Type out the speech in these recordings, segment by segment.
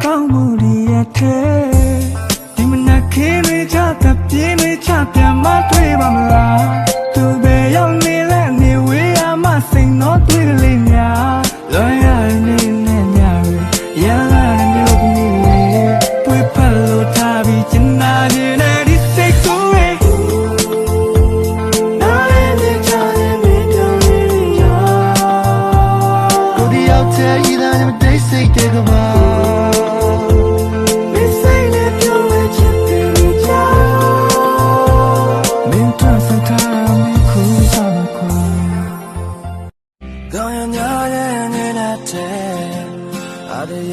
ကောင်းမှုတွေရဲ့ထဲဒီမနက်ခင်းတွေချတဲ့ပြင်းတွေချပြန်မတွေ့ပါမလားသူပဲရောက်နေလဲနေဝေးရမစိန်တော့တွေ့ကလေးများလွန်ရနေနဲ့ညရရလာတဲ့မြို့ကြီးလေးတွေ့ဖက်လို့ထားပြီးကျင်နာနေတဲ့ဒီစိတ်ကိုနားလည်းနေချင်မိတယ်ကိုဒီရောက်တဲ့ဤသားနဲ့တိတ်ဆိတ်တဲ့ကဘာ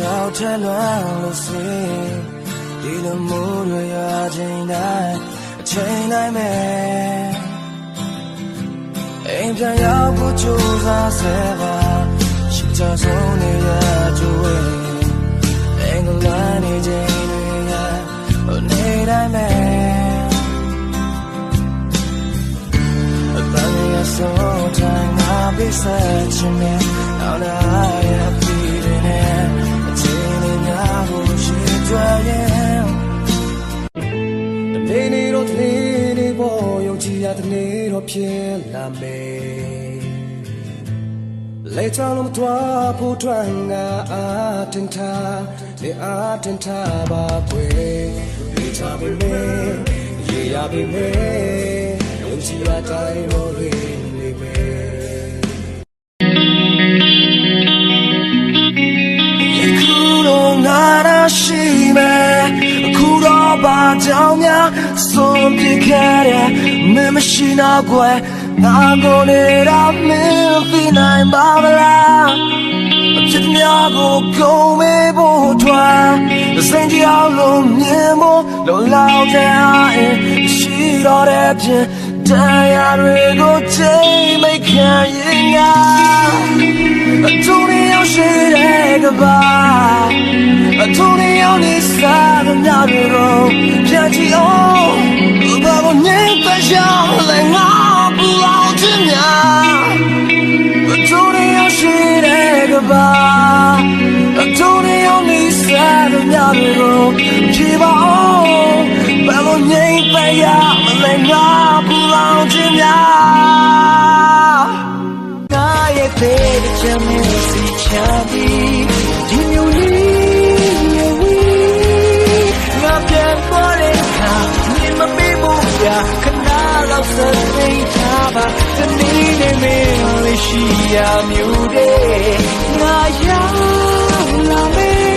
ရောက်ထလွမ်းလို့စင်ဒီလိုမိုးရရချိန်တိုင်းအချိန်တိုင်းပဲအိမ်ပြန်ရောက်ဖို့ကြိုးစားစေပါရှိချဆုံးနေရကြွေးအင်္ဂလန်နေချိန်တွေရနေတိုင်းပဲအပန်းရဆုံးတိုင်းငါပြည့်စက်ချင်တယ်နောက်လာရပြီးတယ်နေတော့နေပေါ်ယုံကြည်ရတဲ့နေတော့ဖြစ်လာမယ်လေချောင်းလုံးတွားဖို့ထွန်းငါအားတင်ထားနေအားတင်ထားပါကွယ်လေချပေးမယ်ရေရပေးမယ်ယုံကြည်ရတိုင်းတော့နေမယ်ဒီခုတော့ငါရရှိမယ်ခုတော့ဘာကြောင့်များဆုံးပြခဲ့တဲ့မမရှိတော့ကွယ်ငါကိုနေတာမင်းသိနိုင်ပါမလားအဖြစ်များကိုကုန်မေးဖို့ထွက်စိတ်ကြောက်လို့မြင်မို့လုံလောက်တဲ့အားရှိတော့တဲ့ဖြင့်တရားတွေကိုချိန်မိတ်ခံရင်ငါအတူနေရောက်ရှိတဲ့ကဘာအတူနေရောက်နေစားတဲ့ညတွေကိုပြန်ကြည့်အောင်ဘာလို့နေပရှာလဲငါပူအောင်ခြင်းများအတူနေရောက်ရှိတဲ့ကဘာအတူနေရောက်နေစားတဲ့ညတွေကိုကြည့်ပါအောင်ဘာလို့နေပရှာလဲငါပူအောင်ခြင်းများငါရဲ့တဲ့ချမ်းမြေစီချမ်းပြီးဒီမျိုးလေးရဲ့ဝီငါပြန်သွားတဲ့အခါမြင်မပေးဖို့ပြခဏလောက်စသိထားပါတနေ့နဲ့မင်းလေးရှိရမျိုးတဲ့ငါရောက်လာမယ်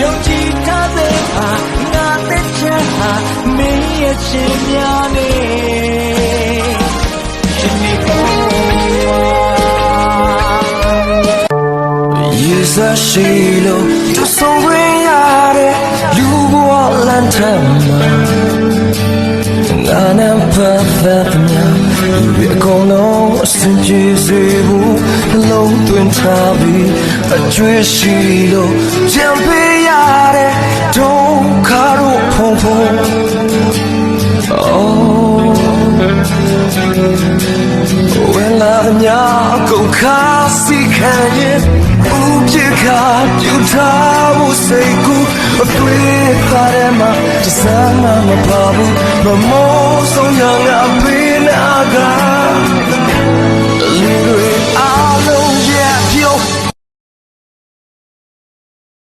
ယုံကြည်ထားတဲ့ဟာငါတဲ့ချမ်းဟာမင်းရဲ့ချင်များနေရှင်နေရှိလို့သူဆုံးဝင်ရတဲ့လူဘဝလမ်းထမှာငါနဲ့ပတ်သက်များဒီအကုန်လုံးအစဉ်ပြေစေဖို့နှလုံးသွင်းထားပြီးအကျွေးရှိလို့ကြံပေးရတဲ့ဒုက္ခတို့ဖုံဖုံwhen love များကုန်ခါစီခံရင်ဦးပြခါပြူထားဖို့စိတ်ကူအတွေ့ထားတဲ့မှာတစမ်းမပါဘူးမမောဆုံးရငါပေး